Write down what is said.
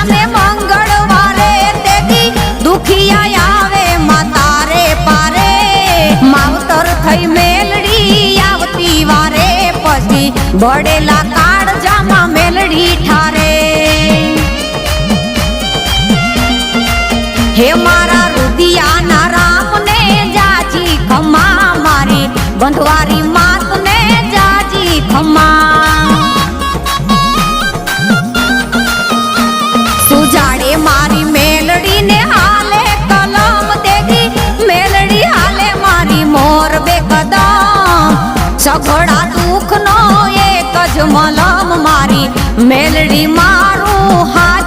જામે મંગળવારે તેથી દુખિયા આવે માતારે પારે માવતર થઈ મેલડી આવતી વારે પછી બળેલા કાળજામાં મેલડી ઠારે હે મારા રુદિયાના રામને જાજી ખમા મારી બંધવારી માતને જાજી ખમા સુજાડે મારી મેલડીને હાલે કલમ દેગી મેલડી હાલે મારી મોર બે કદમ સઘળા દુઃખનો એક જ મલમ મારી મેલડી મારું હાય